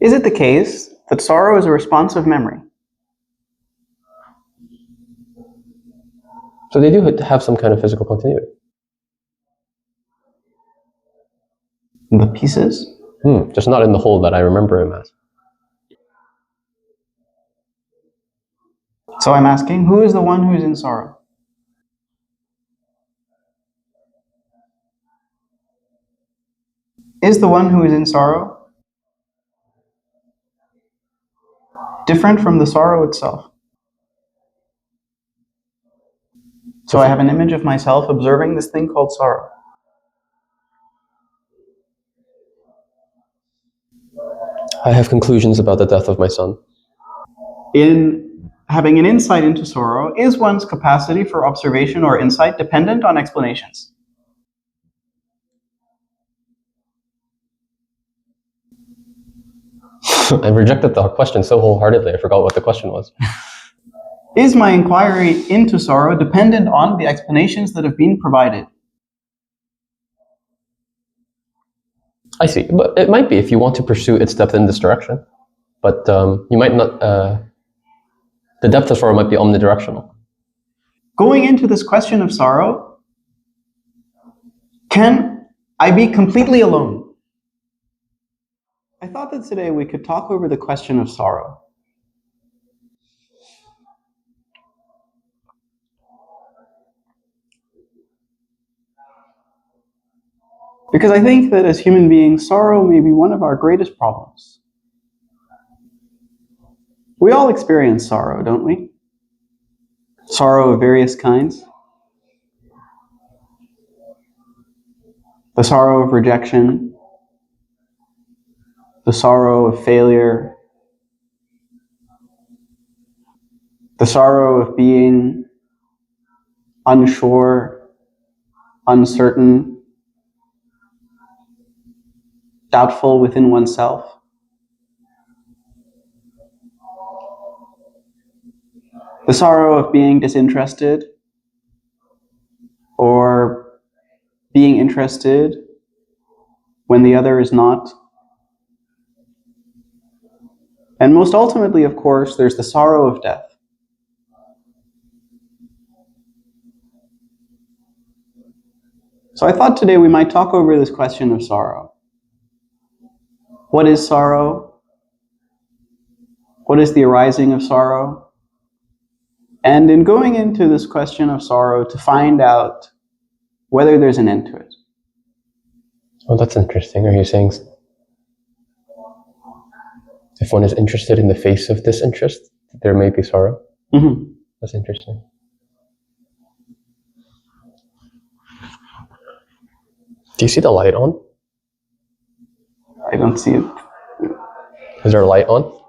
Is it the case that sorrow is a responsive memory? So they do have some kind of physical continuity. The pieces? Just not in the whole that I remember him as. So I'm asking, who is the one who's in sorrow? Is the one who is in sorrow different from the sorrow itself? So I have an image of myself observing this thing called sorrow. I have conclusions about the death of my son. In having an insight into sorrow, is one's capacity for observation or insight dependent on explanations? I rejected the question so wholeheartedly, I forgot what the question was. Is my inquiry into sorrow dependent on the explanations that have been provided? I see, but it might be if you want to pursue its depth in this direction. But you might not, the depth of sorrow might be omnidirectional. Going into this question of sorrow, can I be completely alone? I thought that today we could talk over the question of sorrow. Because I think that as human beings, sorrow may be one of our greatest problems. We all experience sorrow, don't we? Sorrow of various kinds. The sorrow of rejection, the sorrow of failure, the sorrow of being unsure, uncertain, doubtful within oneself. The sorrow of being disinterested or being interested when the other is not. And most ultimately, of course, there's the sorrow of death. So I thought today we might talk over this question of sorrow. What is sorrow? What is the arising of sorrow? And in going into this question of sorrow, to find out whether there's an end to it. Oh, that's interesting. Are you saying if one is interested in the face of disinterest, there may be sorrow? Mm-hmm. That's interesting. Do you see the light on? I don't see it. Is there a light on?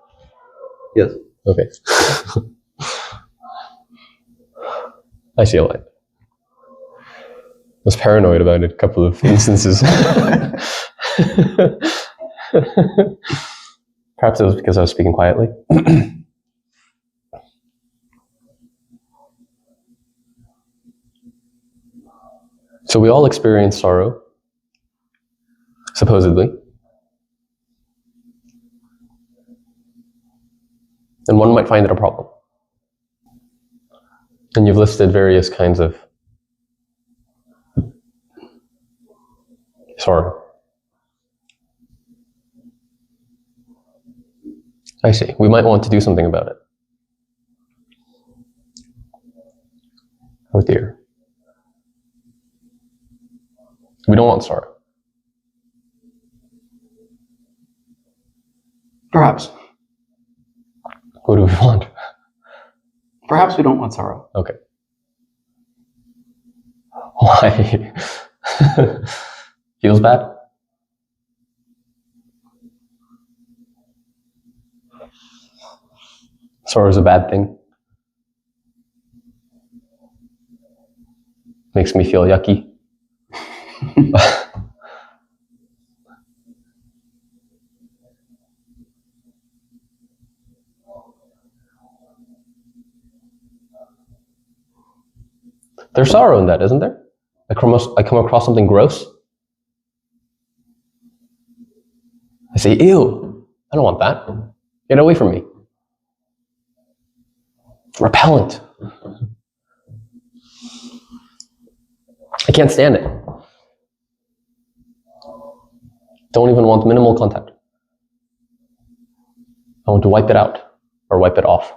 Yes. Okay. I see a light. I was paranoid about it a couple of instances. Perhaps it was because I was speaking quietly. So we all experience sorrow, supposedly. And one might find it a problem. And you've listed various kinds of sorrow. I see. We might want to do something about it. Oh dear. We don't want sorrow. Perhaps. What do we want? Perhaps we don't want sorrow. Okay. Why? Feels bad? Sorrow is a bad thing. Makes me feel yucky. There's sorrow in that, isn't there? I come across something gross. I say, ew. I don't want that. Get away from me. Repellent. I can't stand it. Don't even want minimal contact. I want to wipe it out or wipe it off.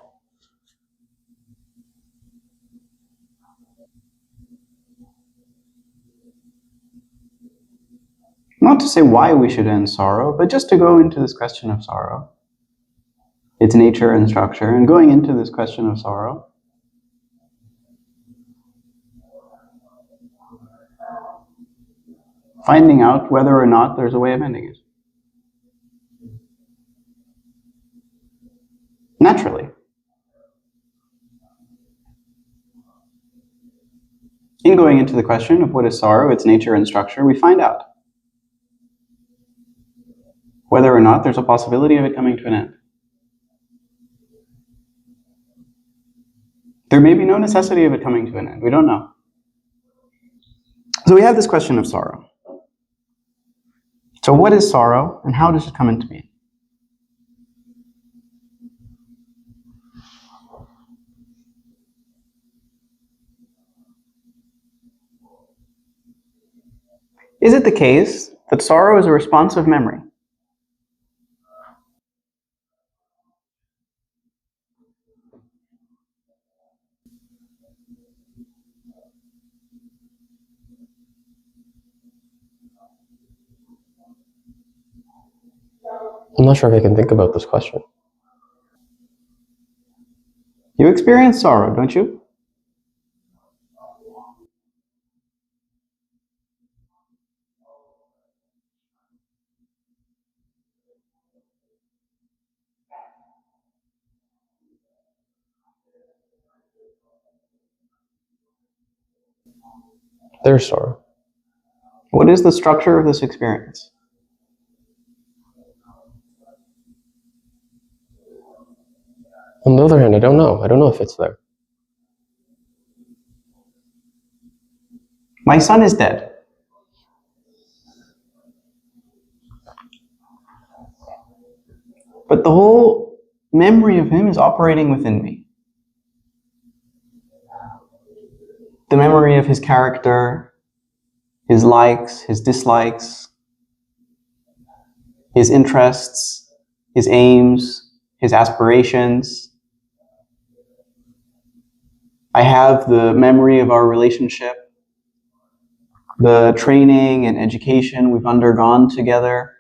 Not to say why we should end sorrow, but just to go into this question of sorrow, its nature and structure, and going into this question of sorrow, finding out whether or not there's a way of ending it. Naturally. In going into the question of what is sorrow, its nature and structure, we find out whether or not there's a possibility of it coming to an end. There may be no necessity of it coming to an end. We don't know. So we have this question of sorrow. So what is sorrow, and how does it come into being? Is it the case that sorrow is a responsive memory? I'm not sure if I can think about this question. You experience sorrow, don't you? There's sorrow. What is the structure of this experience? On the other hand, I don't know. I don't know if it's there. My son is dead. But the whole memory of him is operating within me. The memory of his character, his likes, his dislikes, his interests, his aims, his aspirations. I have the memory of our relationship, the training and education we've undergone together.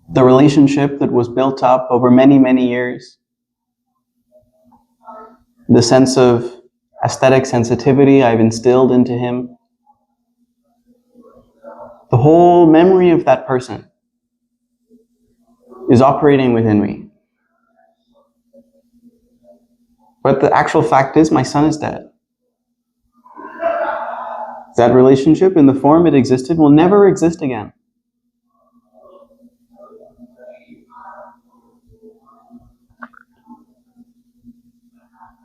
The relationship that was built up over many, many years. The sense of aesthetic sensitivity I've instilled into him. The whole memory of that person is operating within me. But the actual fact is, my son is dead. That relationship, in the form it existed, will never exist again.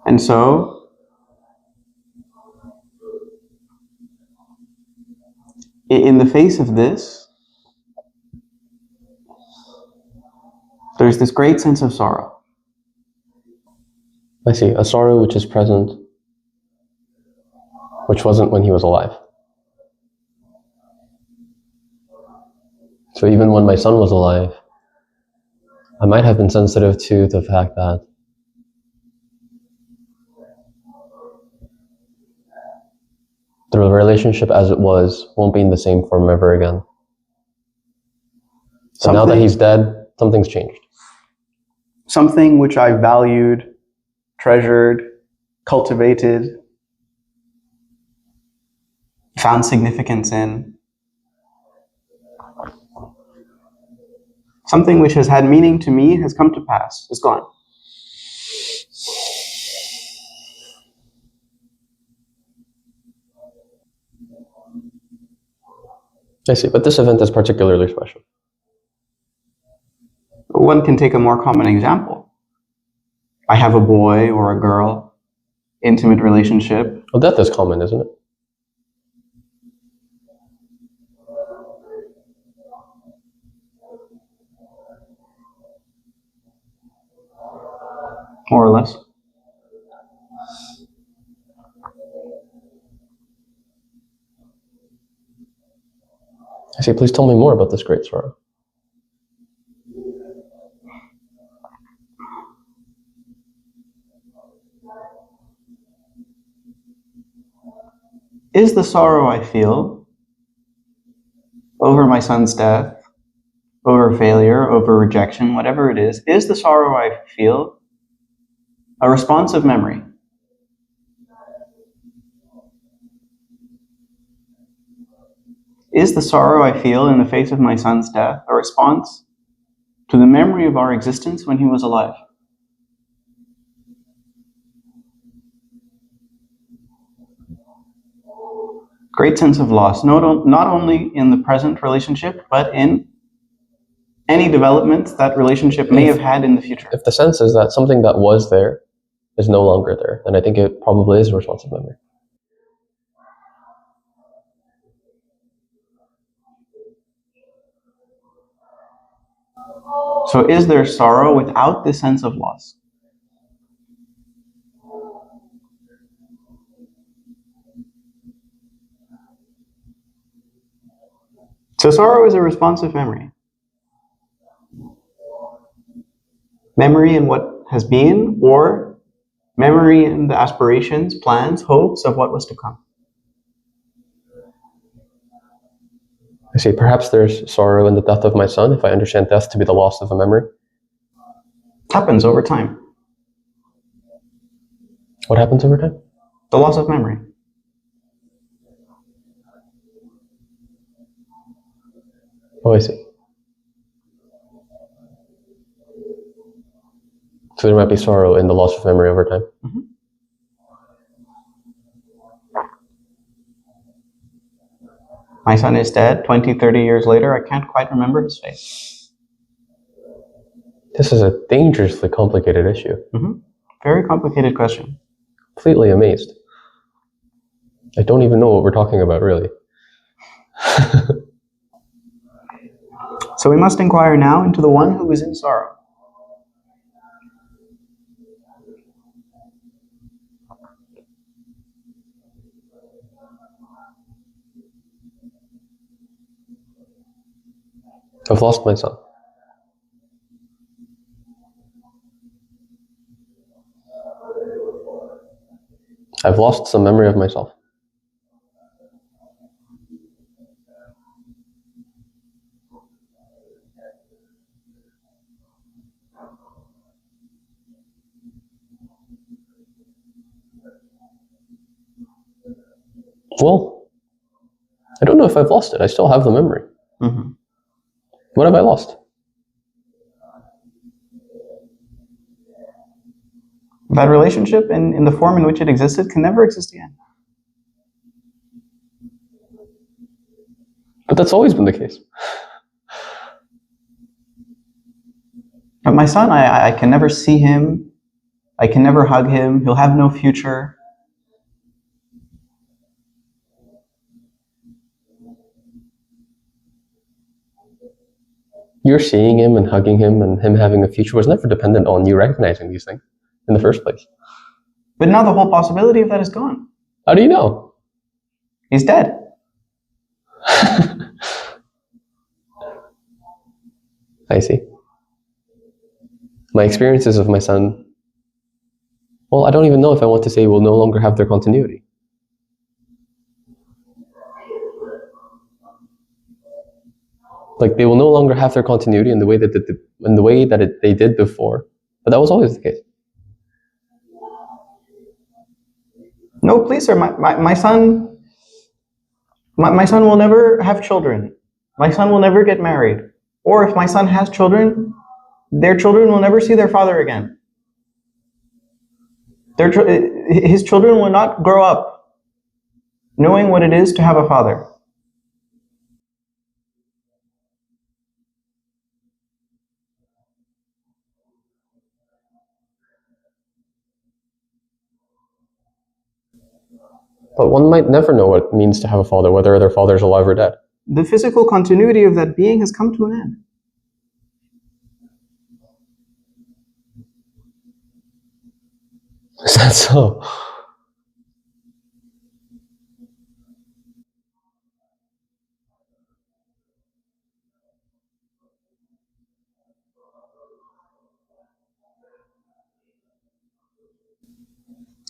And so, in the face of this, there's this great sense of sorrow. I see. A sorrow which is present, which wasn't when he was alive. So even when my son was alive, I might have been sensitive to the fact that the relationship as it was won't be in the same form ever again. But now that he's dead, something's changed. Something which I valued, treasured, cultivated, found significance in. Something which has had meaning to me has come to pass, is gone. I see, but this event is particularly special. One can take a more common example. I have a boy or a girl, intimate relationship. Well, death is common, isn't it? more or less. I see. Please tell me more about this great sorrow. Is the sorrow I feel over my son's death, over failure, over rejection, whatever it is the sorrow I feel a response of memory? Is the sorrow I feel in the face of my son's death a response to the memory of our existence when he was alive? Great sense of loss, not only in the present relationship, but in any developments that relationship may have had in the future. If the sense is that something that was there is no longer there, then I think it probably is a response of memory. So is there sorrow without the sense of loss? So sorrow is a response of memory. Memory in what has been, or memory in the aspirations, plans, hopes of what was to come. I see. Perhaps there's sorrow in the death of my son, if I understand death to be the loss of a memory. Happens over time. What happens over time? The loss of memory. Oh, I see. So there might be sorrow in the loss of memory over time. Mm-hmm. My son is dead. 20, 30 years later, I can't quite remember his face. This is a dangerously complicated issue. Mm-hmm. Very complicated question. Completely amazed. I don't even know what we're talking about, really. So we must inquire now into the one who is in sorrow. I've lost my son. I've lost some memory of myself. Well, I don't know if I've lost it. I still have the memory. Mm-hmm. What have I lost? That relationship, in the form in which it existed, can never exist again. But that's always been the case. But my son, I can never see him. I can never hug him. He'll have no future. You're seeing him and hugging him and him having a future was never dependent on you recognizing these things in the first place. But now the whole possibility of that is gone. How do you know? He's dead. I see. My experiences of my son, well, I don't even know if I want to say will no longer have their continuity. Like they will no longer have their continuity in the way that they did before, but that was always the case. No, please, sir. My son will never have children. My son will never get married. Or if my son has children, their children will never see their father again. His children will not grow up knowing what it is to have a father. But one might never know what it means to have a father, whether their father's alive or dead. The physical continuity of that being has come to an end. Is that so?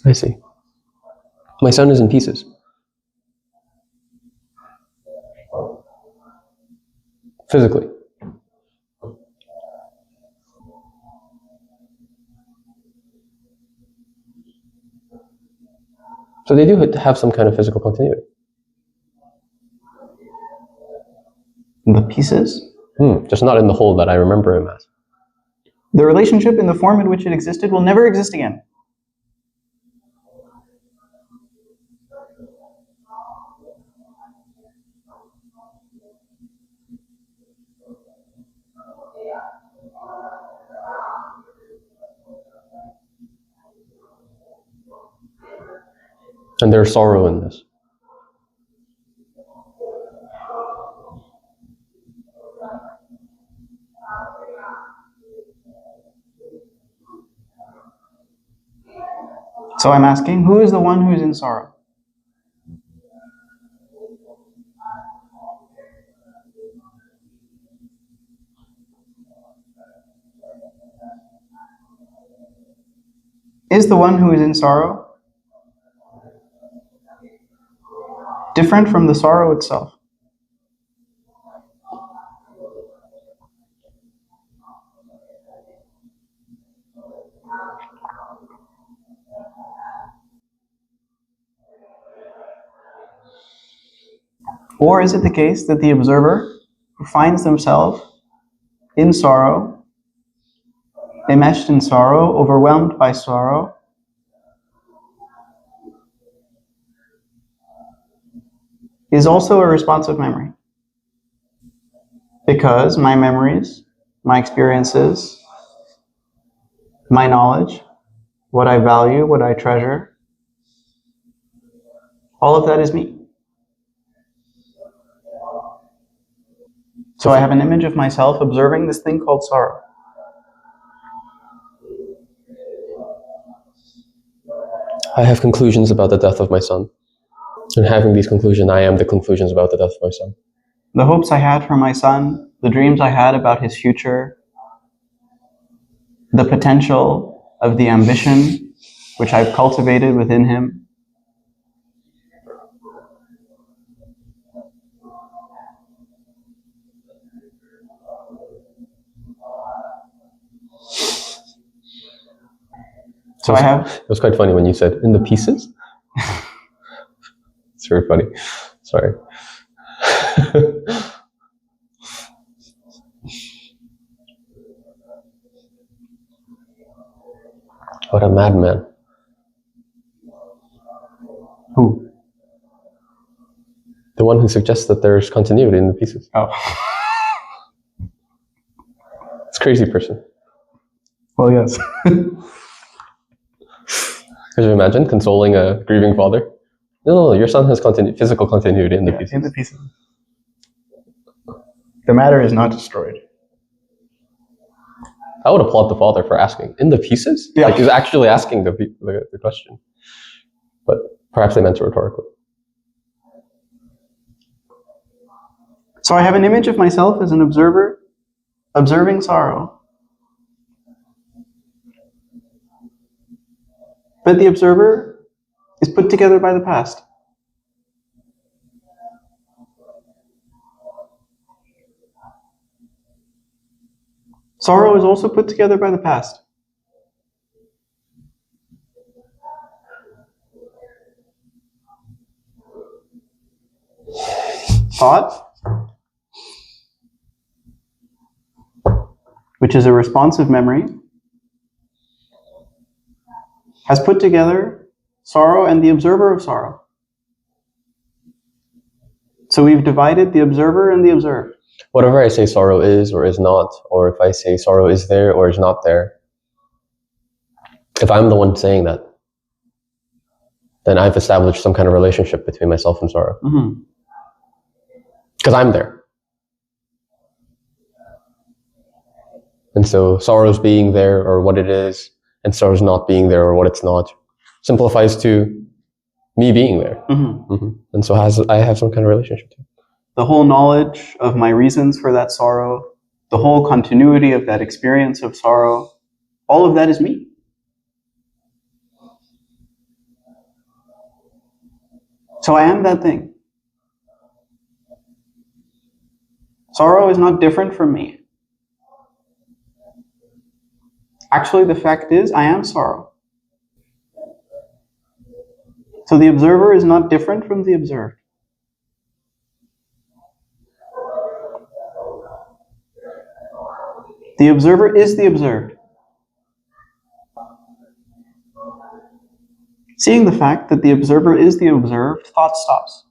I see. My son is in pieces. Physically. So they do have some kind of physical continuity. The pieces? Just not in the whole that I remember him as. The relationship in the form in which it existed will never exist again. And there's sorrow in this. So I'm asking, who is the one who is in sorrow? Is the one who is in sorrow different from the sorrow itself? Or is it the case that the observer who finds themselves in sorrow, enmeshed in sorrow, overwhelmed by sorrow, is also a responsive memory? Because my memories, my experiences, my knowledge, what I value, what I treasure, all of that is me. So I have an image of myself observing this thing called sorrow. I have conclusions about the death of my son. And having these conclusions, I am the conclusions about the death of my son. The hopes I had for my son, the dreams I had about his future, the potential of the ambition which I've cultivated within him, so I have... It was quite funny when you said, in the pieces? It's very funny. Sorry. What a madman. Who? The one who suggests that there's continuity in the pieces. Oh. It's a crazy person. Well, yes. Could you imagine consoling a grieving father? No, your son has physical continuity in the pieces. In the pieces. The matter is not destroyed. I would applaud the father for asking, in the pieces? Yeah. Like he's actually asking the question. But perhaps they meant it rhetorically. So I have an image of myself as an observer, observing sorrow. But the observer is put together by the past. Sorrow is also put together by the past. Thought, which is a responsive memory, has put together sorrow and the observer of sorrow. So we've divided the observer and the observed. Whatever I say sorrow is or is not, or if I say sorrow is there or is not there, if I'm the one saying that, then I've established some kind of relationship between myself and sorrow. Because I'm there. And so sorrow's being there or what it is, and sorrow's not being there or what it's not, simplifies to me being there. And so I have some kind of relationship to it. The whole knowledge of my reasons for that sorrow, the whole continuity of that experience of sorrow, all of that is me. So I am that thing. Sorrow is not different from me. Actually, the fact is, I am sorrow. So the observer is not different from the observed. The observer is the observed. Seeing the fact that the observer is the observed, thought stops.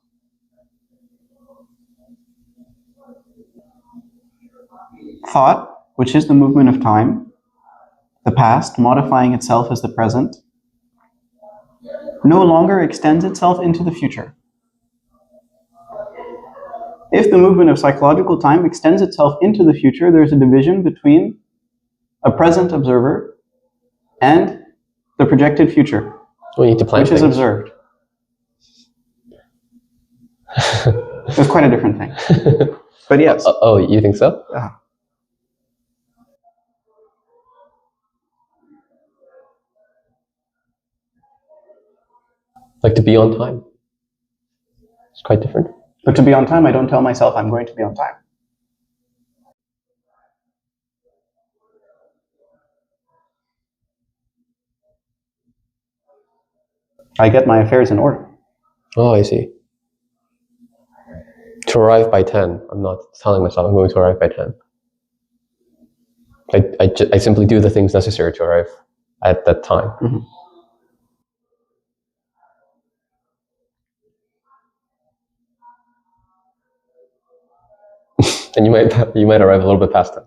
Thought, which is the movement of time, the past modifying itself as the present, no longer extends itself into the future. If the movement of psychological time extends itself into the future, there's a division between a present observer and the projected future, We need to plan which is observed. It's quite a different thing. But yes. Oh, you think so? Like to be on time. It's quite different. But to be on time, I don't tell myself I'm going to be on time. I get my affairs in order. Oh, I see. To arrive by 10, I'm not telling myself I'm going to arrive by 10. I simply do the things necessary to arrive at that time. And you might arrive a little bit past them.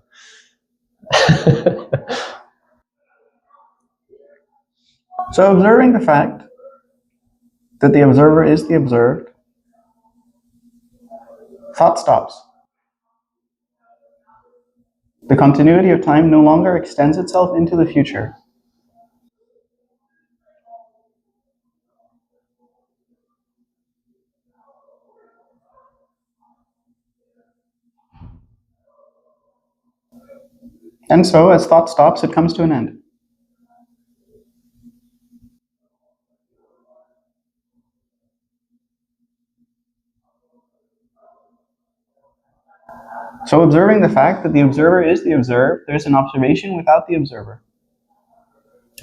So observing the fact that the observer is the observed, thought stops. The continuity of time no longer extends itself into the future. And so, as thought stops, it comes to an end. So observing the fact that the observer is the observed, there's an observation without the observer.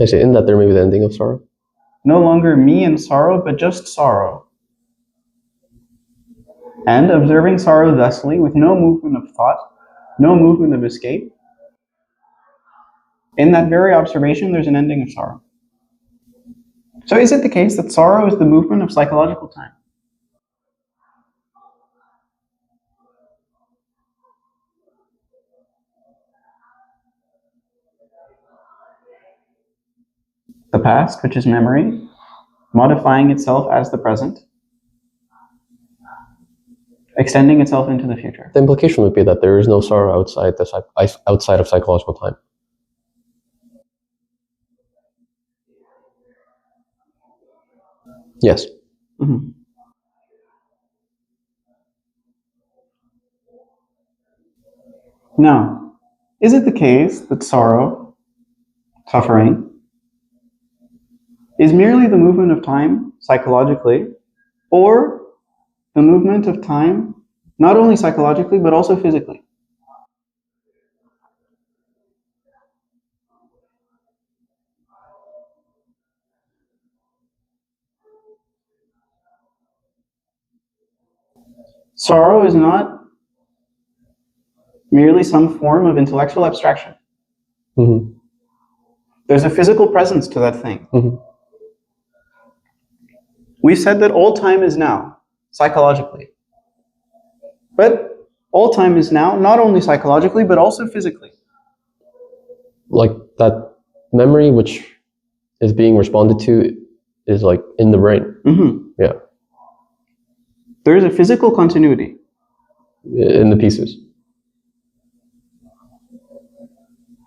I see. In that there may be the ending of sorrow. No longer me and sorrow, but just sorrow. And observing sorrow thusly, with no movement of thought, no movement of escape, in that very observation, there's an ending of sorrow. So is it the case that sorrow is the movement of psychological time? The past, which is memory, modifying itself as the present, extending itself into the future. The implication would be that there is no sorrow outside of psychological time. Yes. Now, is it the case that sorrow, suffering, is merely the movement of time psychologically, or the movement of time not only psychologically but also physically? Sorrow is not merely some form of intellectual abstraction. There's a physical presence to that thing. We've said that all time is now, psychologically. But all time is now, not only psychologically, but also physically. Like that memory which is being responded to is like in the brain. Yeah. There is a physical continuity. In the pieces.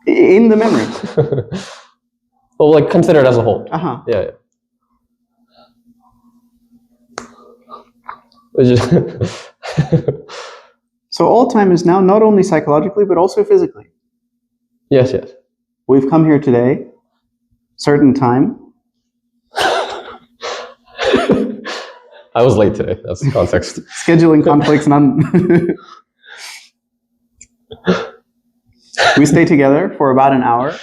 In the memory. Well, like considered as a whole. Yeah. It's just So all time is now, not only psychologically, but also physically. yes. We've come here today, certain time. I was late today. That's the context. Scheduling conflicts, none. We stay together for about an hour,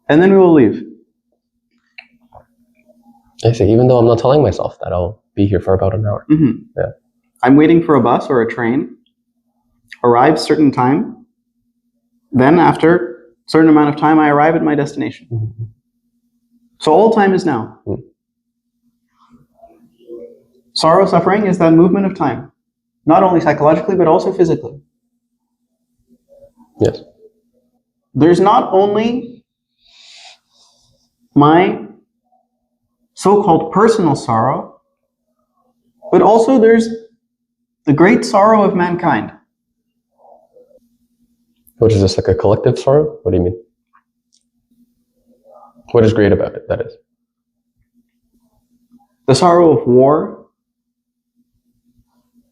and then we will leave. I see. Even though I'm not telling myself that I'll be here for about an hour. Mm-hmm. Yeah. I'm waiting for a bus or a train, arrive certain time, then after a certain amount of time, I arrive at my destination. Mm-hmm. So all time is now. Mm. Sorrow, suffering is that movement of time, not only psychologically, but also physically. Yes. There's not only my so-called personal sorrow, but also there's the great sorrow of mankind. What is this, like a collective sorrow? What do you mean? What is great about it, that is? The sorrow of war.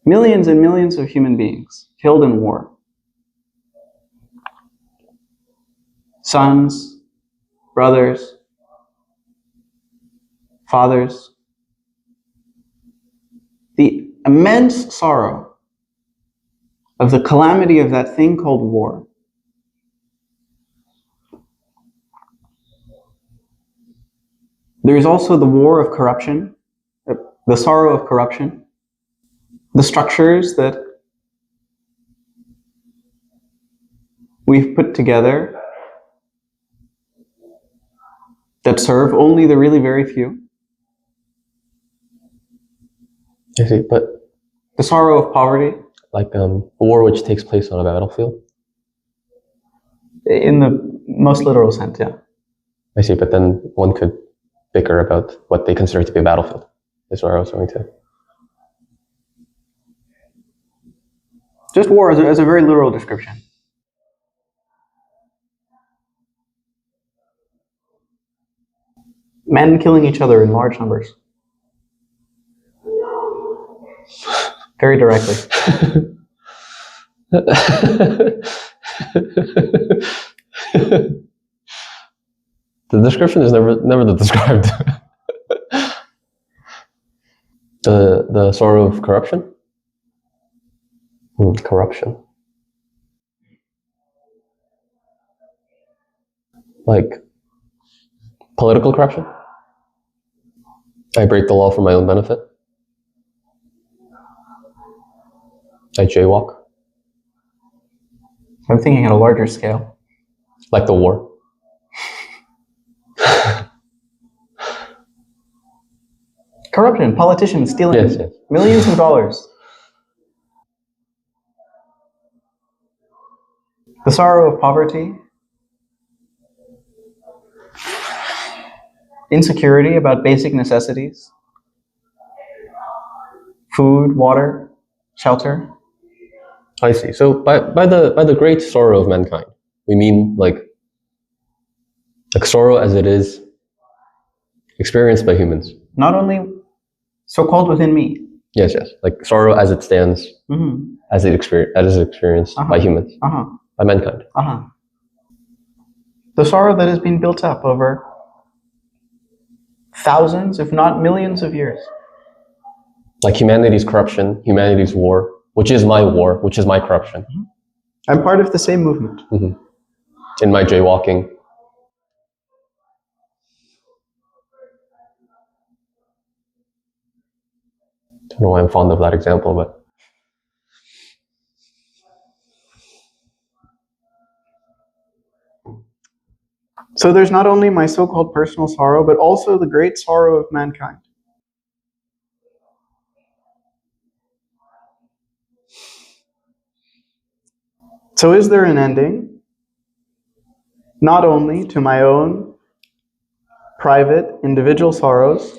Millions and millions of human beings killed in war. Sons, brothers, fathers. The immense sorrow of the calamity of that thing called war. There is also the war of corruption, the sorrow of corruption, the structures that we've put together that serve only the really very few. I see, but The sorrow of poverty. like a war which takes place on a battlefield? In the most literal sense, yeah. I see, but then one could bicker about what they consider to be a battlefield, is where I was going to. Just war as a very literal description. Men killing each other in large numbers. Very directly. The description is never the described. The sorrow of corruption? Corruption. Like political corruption? I break the law for my own benefit. I jaywalk. I'm thinking at a larger scale. Like the war. Corruption, politicians stealing Yes. millions of dollars. The sorrow of poverty. Insecurity about basic necessities. Food, water, shelter. I see. So by the great sorrow of mankind, we mean like sorrow as it is experienced by humans. Not only so-called within me. Yes. Like sorrow as it stands, as it is experienced by humans, by mankind. The sorrow that has been built up over thousands, if not millions of years. Like humanity's corruption, humanity's war, which is my war, which is my corruption. I'm part of the same movement. In my jaywalking. I don't know why I'm fond of that example, but so there's not only my so-called personal sorrow, but also the great sorrow of mankind. So is there an ending, not only to my own private, individual sorrows,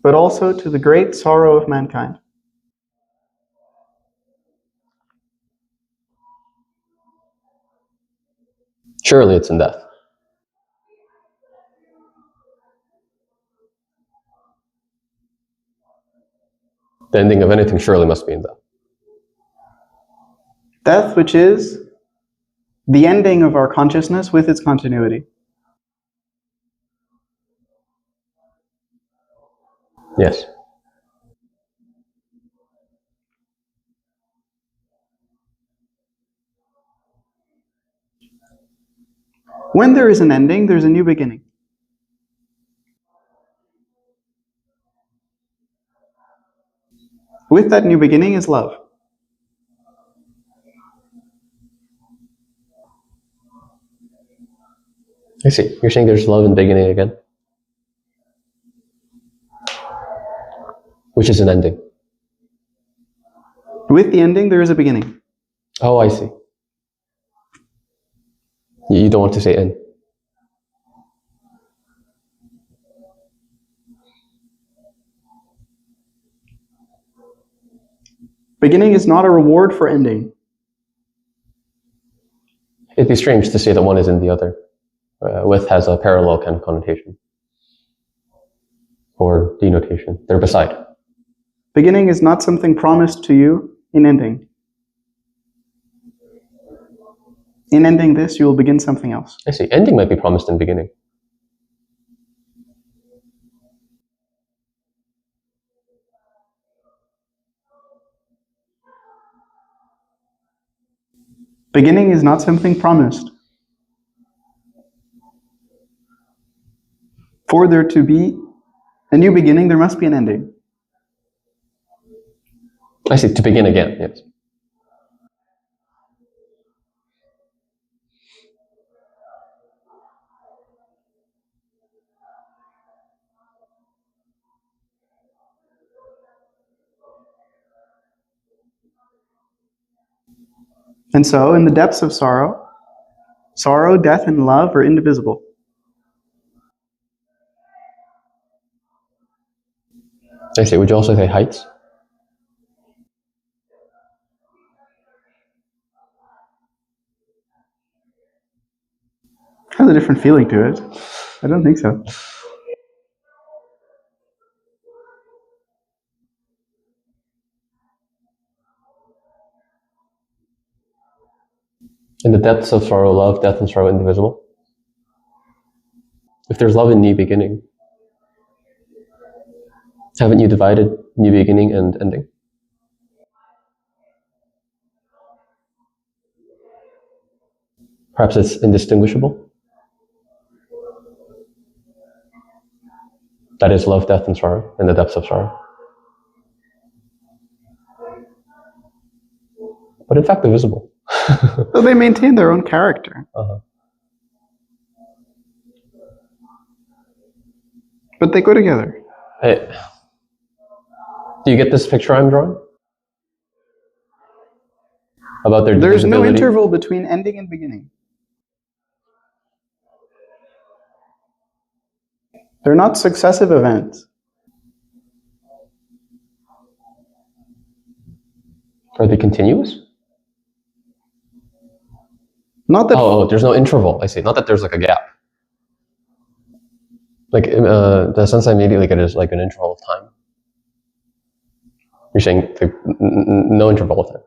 but also to the great sorrow of mankind? surely it's in death. The ending of anything surely must be in death. Death, which is the ending of our consciousness with its continuity. Yes. When there is an ending, there's a new beginning. With that new beginning is love. I see. You're saying there's love in the beginning again? Which is an ending. With the ending, there is a beginning. Oh, I see. You don't want to say in. Beginning is not a reward for ending. It'd be strange to say that one is in the other. With has a parallel kind of connotation or denotation. They're beside. Beginning is not something promised to you in ending. In ending this, you will begin something else. I see. Ending might be promised in beginning. Beginning is not something promised. For there to be a new beginning, there must be an ending. I see. To begin again, yes. And so, in the depths of sorrow, sorrow, death, and love are indivisible. I see. Would you also say heights? Has a different feeling to it. I don't think so. In the depths of sorrow, love, death, and sorrow indivisible? If there's love in new beginning, haven't you divided new beginning and ending? Perhaps it's indistinguishable? That is love, death, and sorrow in the depths of sorrow. But in fact, divisible. So they maintain their own character. Uh-huh. But they go together. Hey, do you get this picture I'm drawing? About their There's no divisibility? interval between ending and beginning. They're not successive events. Are they continuous? Not that Oh, there's no interval. I see. Not that there's like a gap. Like the sense I immediately get is like an interval of time. You're saying like, no interval of time.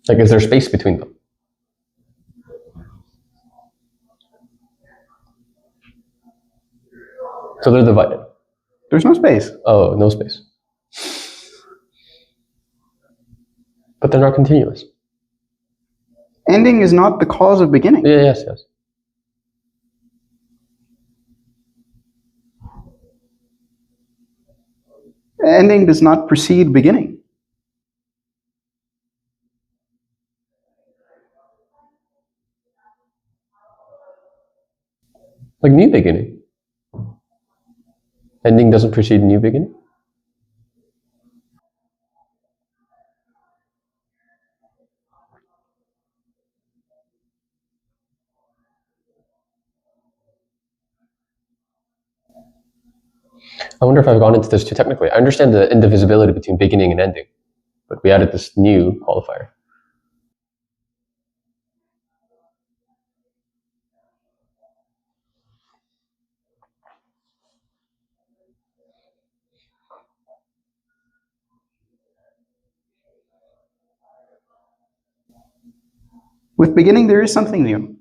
Like, is there space between them? So they're divided. there's no space. Oh, no space. But they're not continuous. Ending is not the cause of beginning. Yeah, yes, yes. Ending does not precede beginning. Like new beginning. Ending doesn't precede new beginning. I wonder if I've gone into this too technically. I understand the indivisibility between beginning and ending, but we added this new qualifier. With beginning, there is something new.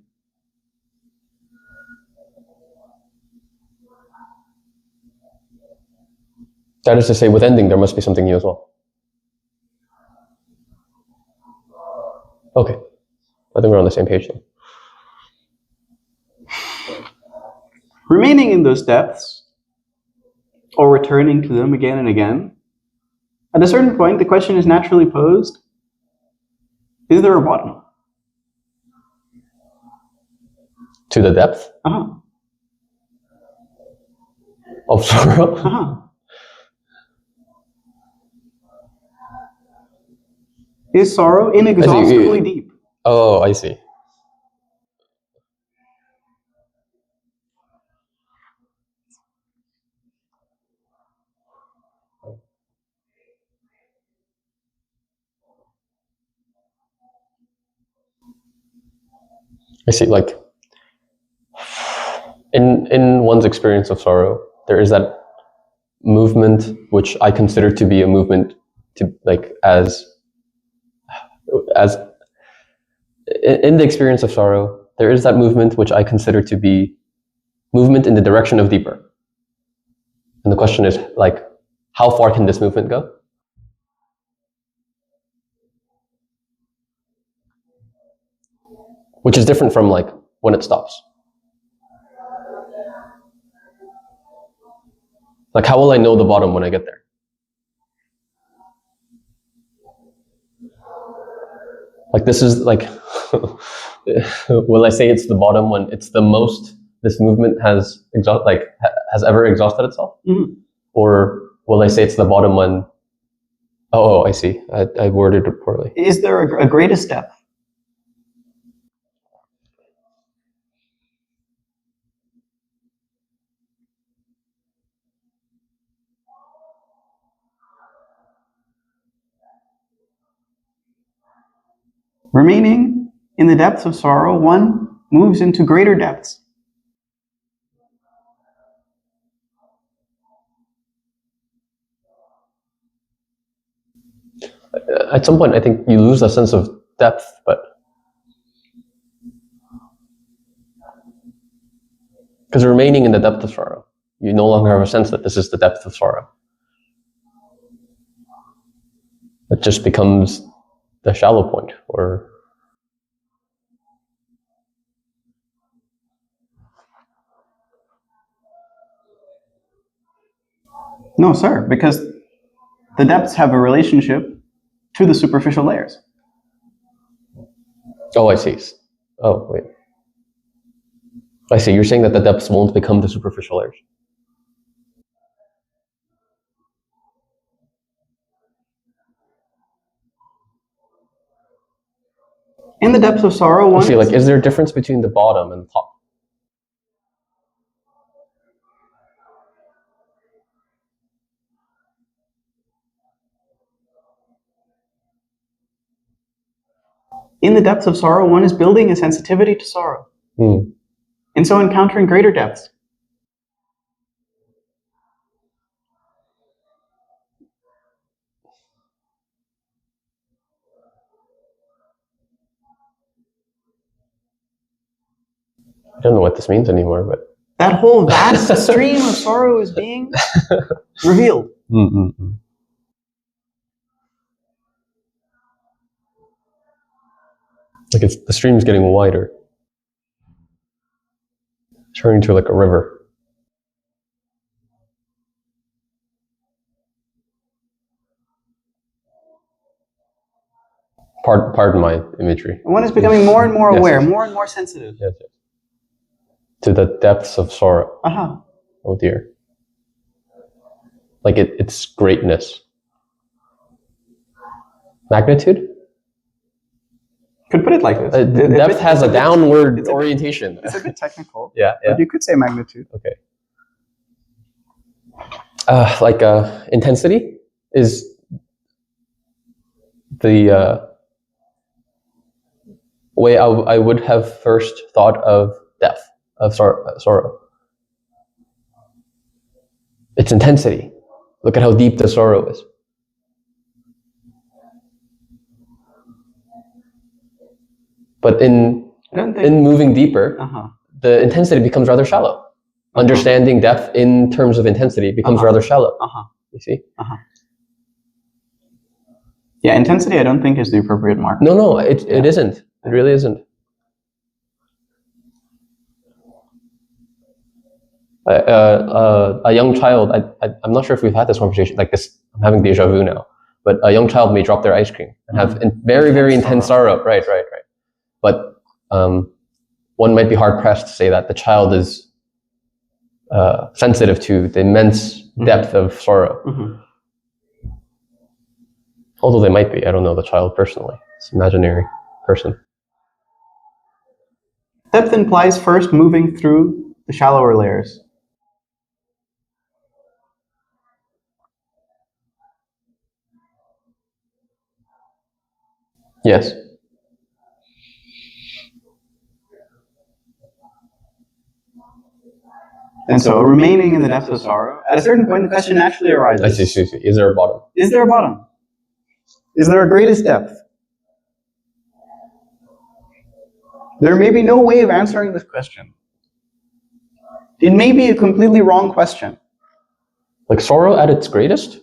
That is to say, with ending, there must be something new as well. Okay. I think we're on the same page then. Remaining in those depths, or returning to them again and again, at a certain point, the question is naturally posed, is there a bottom? To the depth of sorrow? Is sorrow inexhaustibly deep? Oh, I see. I see, like, in one's experience of sorrow, there is that movement which I consider to be a movement to, like, as in the experience of sorrow, there is that movement which I consider to be movement in the direction of deeper. And the question is, like, how far can this movement go? Which is different from, like, when it stops. Like, how will I know the bottom when I get there? Like, this is like, will I say it's the bottom when it's the most this movement has ever exhausted itself? Mm-hmm. Or will I say it's the bottom when, oh, I see, I worded it poorly. Is there a greatest depth? Remaining in the depths of sorrow, one moves into greater depths. At some point, I think you lose a sense of depth, but because remaining in the depth of sorrow, you no longer have a sense that this is the depth of sorrow. It just becomes the shallow point, or No, sir, because the depths have a relationship to the superficial layers. oh, I see. Oh, wait. I see. You're saying that the depths won't become the superficial layers. In the depths of sorrow, one... I see, like, is there a difference between the bottom and the top? In the depths of sorrow, one is building a sensitivity to sorrow. And so encountering greater depths. I don't know what this means anymore, but that whole vast stream of sorrow is being revealed. Like, the stream's getting wider, turning into like a river. Pardon my imagery. One is becoming more and more aware, yes. more and more sensitive. Yes. To the depths of sorrow. Oh dear. Like its greatness. Magnitude? Could put it like this. Depth has a downward orientation. It's a bit technical. Yeah. But you could say magnitude. Okay. Intensity is the way I would have first thought of depth, of sorrow. Its intensity. Look at how deep the sorrow is. But in moving deeper, the intensity becomes rather shallow. Understanding depth in terms of intensity becomes rather shallow. You see? Yeah, intensity I don't think is the appropriate mark. No, it isn't. It really isn't. A young child, I'm not sure if we've had this conversation like this. I'm having deja vu now. But a young child may drop their ice cream and have very, very intense sorrow. Right. But one might be hard pressed to say that the child is sensitive to the immense depth of sorrow. Although they might be. I don't know the child personally. It's an imaginary person. Depth implies first moving through the shallower layers. Yes. And so remaining in the depths of sorrow, at a certain point the question naturally arises. I see. Is there a bottom? Is there a bottom? Is there a greatest depth? There may be no way of answering this question. It may be a completely wrong question. Like sorrow at its greatest?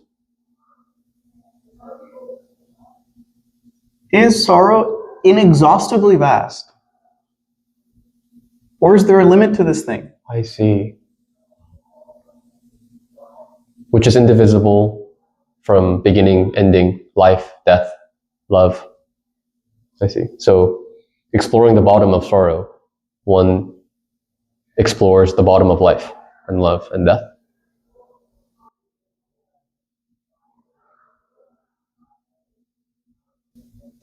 Is sorrow inexhaustibly vast? Or is there a limit to this thing? I see. Which is indivisible from beginning, ending, life, death, love. I see. So exploring the bottom of sorrow, one explores the bottom of life and love and death.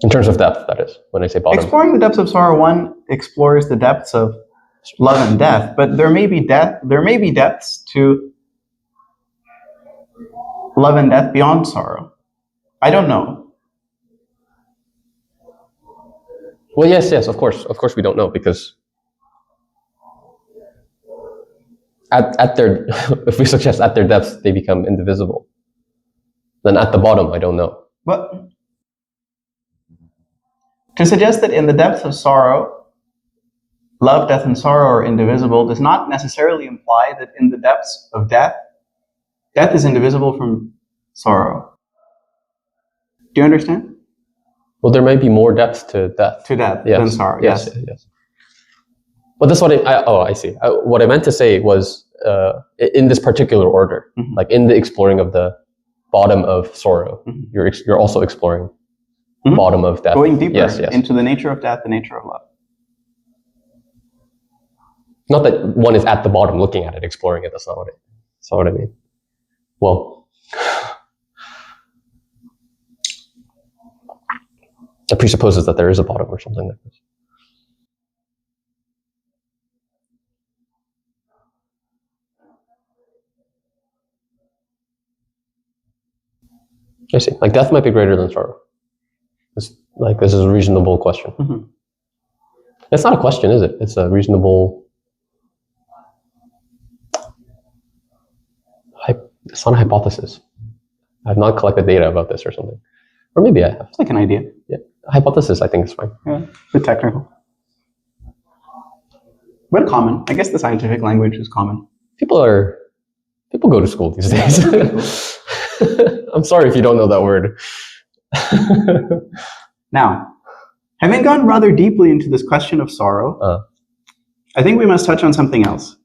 In terms of depth, that is, when I say bottom. Exploring the depths of sorrow, one explores the depths of love and death, but there may be depths to love and death beyond sorrow. I don't know. Well, yes, of course we don't know, because at their, if we suggest at their depths they become indivisible, then at the bottom I don't know. But to suggest that in the depths of sorrow, love, death, and sorrow are indivisible does not necessarily imply that in the depths of death, death is indivisible from sorrow. Do you understand? Well, there might be more depth to death. Than sorrow. Yes. But that's what I see. What I meant to say was in this particular order, like in the exploring of the bottom of sorrow, you're also exploring bottom of death. Going deeper into the nature of death, the nature of love. Not that one is at the bottom looking at it, exploring it. That's not what I mean. Well, that presupposes that there is a bottom or something like this. I see. Like death might be greater than sorrow. This is a reasonable question. It's not a question, is it? It's a reasonable. It's not a hypothesis. I have not collected data about this or something. Or maybe I have. It's like an idea. Yeah. Hypothesis, I think, is fine. Yeah, a bit technical. But common. I guess the scientific language is common. People go to school these days. I'm sorry if you don't know that word. Now, having gone rather deeply into this question of sorrow, I think we must touch on something else,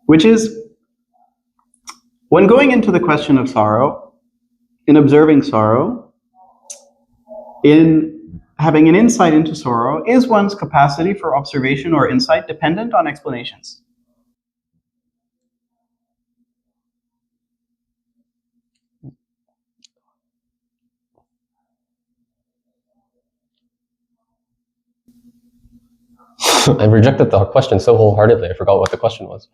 which is when going into the question of sorrow, in observing sorrow, in having an insight into sorrow, is one's capacity for observation or insight dependent on explanations? I rejected the question so wholeheartedly, I forgot what the question was.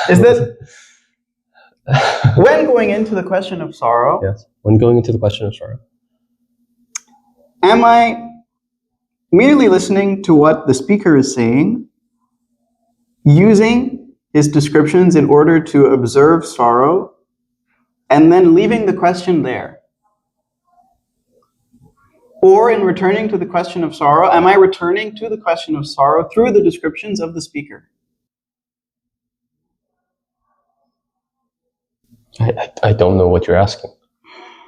Is that when going into the question of sorrow? Yes, when going into the question of sorrow. Am I merely listening to what the speaker is saying, using his descriptions in order to observe sorrow, and then leaving the question there? Or in returning to the question of sorrow, am I returning to the question of sorrow through the descriptions of the speaker? I don't know what you're asking.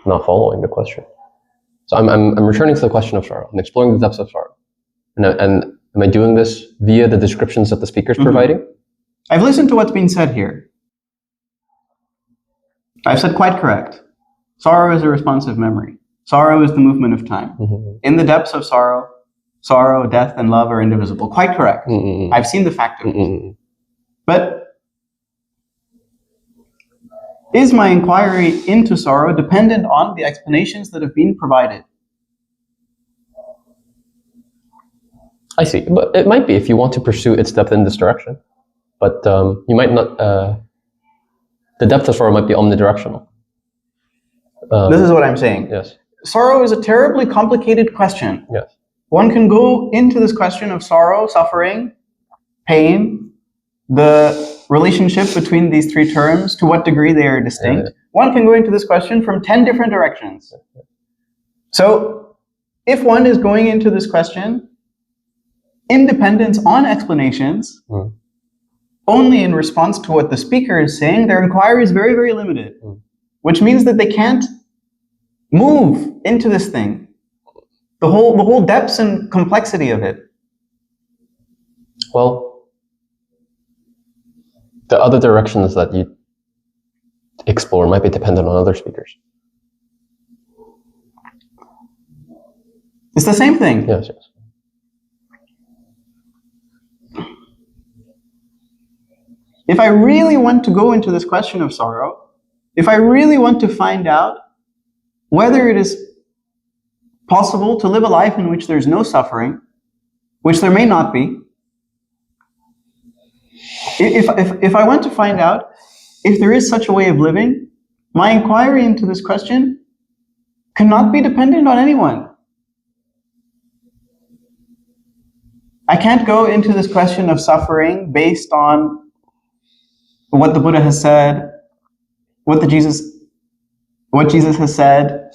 I'm not following the question. So I'm returning to the question of sorrow and exploring the depths of sorrow. And am I doing this via the descriptions that the speaker is providing? I've listened to what's been said here. I've said quite correct. Sorrow is a responsive memory. Sorrow is the movement of time. In the depths of sorrow, sorrow, death, and love are indivisible. Quite correct. I've seen the factors. But is my inquiry into sorrow dependent on the explanations that have been provided? I see, but it might be if you want to pursue its depth in this direction. But you might not. The depth of sorrow might be omnidirectional. This is what I'm saying. Yes. Sorrow is a terribly complicated question. Yes. One can go into this question of sorrow, suffering, pain, the relationship between these three terms, to what degree they are distinct. One can go into this question from 10 different directions. So if one is going into this question in dependence on explanations, only in response to what the speaker is saying, their inquiry is very, very limited, which means that they can't move into this thing, the whole depths and complexity of it. Well, the other directions that you explore might be dependent on other speakers. It's the same thing. Yes, yes. If I really want to go into this question of sorrow, if I really want to find out whether it is possible to live a life in which there's no suffering, which there may not be, if I want to find out if there is such a way of living, my inquiry into this question cannot be dependent on anyone. I can't go into this question of suffering based on what the Buddha has said, what Jesus has said,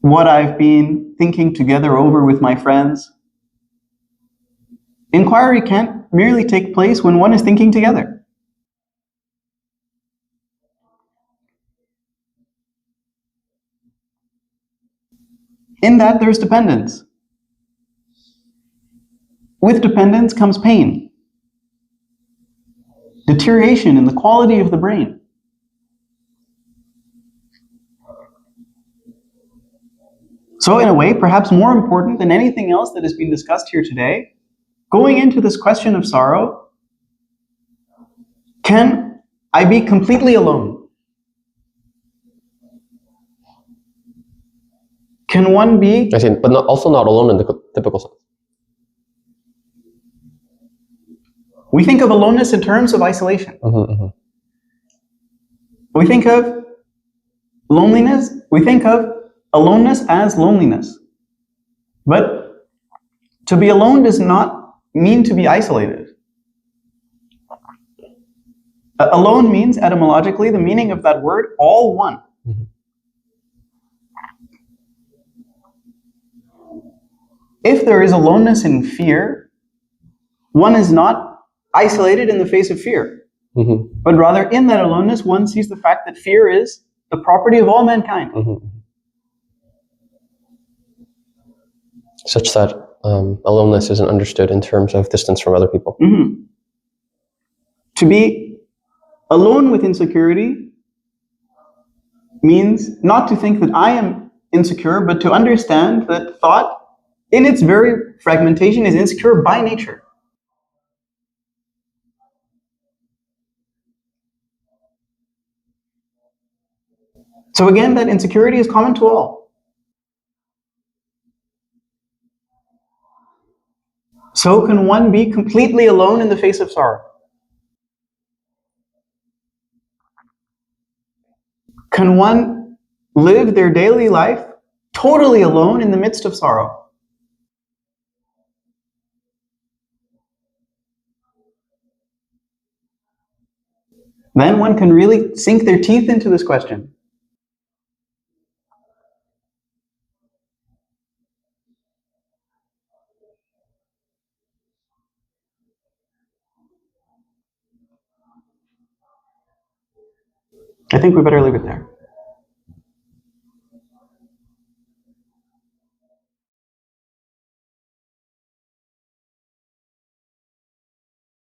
what I've been thinking together over with my friends. Inquiry can't merely take place when one is thinking together. In that, there's dependence. With dependence comes pain, deterioration in the quality of the brain. So in a way, perhaps more important than anything else that has been discussed here today, going into this question of sorrow, can I be completely alone? Can one be... I see, but also not alone in the typical sense. We think of aloneness in terms of isolation. We think of loneliness, we think of aloneness as loneliness. But to be alone does not mean to be isolated. Alone means, etymologically, the meaning of that word, all one. If there is aloneness in fear, one is not isolated in the face of fear, but rather in that aloneness, one sees the fact that fear is the property of all mankind. Such that aloneness isn't understood in terms of distance from other people. To be alone with insecurity means not to think that I am insecure, but to understand that thought, in its very fragmentation, is insecure by nature. So again, that insecurity is common to all. So can one be completely alone in the face of sorrow? Can one live their daily life totally alone in the midst of sorrow? Then one can really sink their teeth into this question. I think we better leave it there.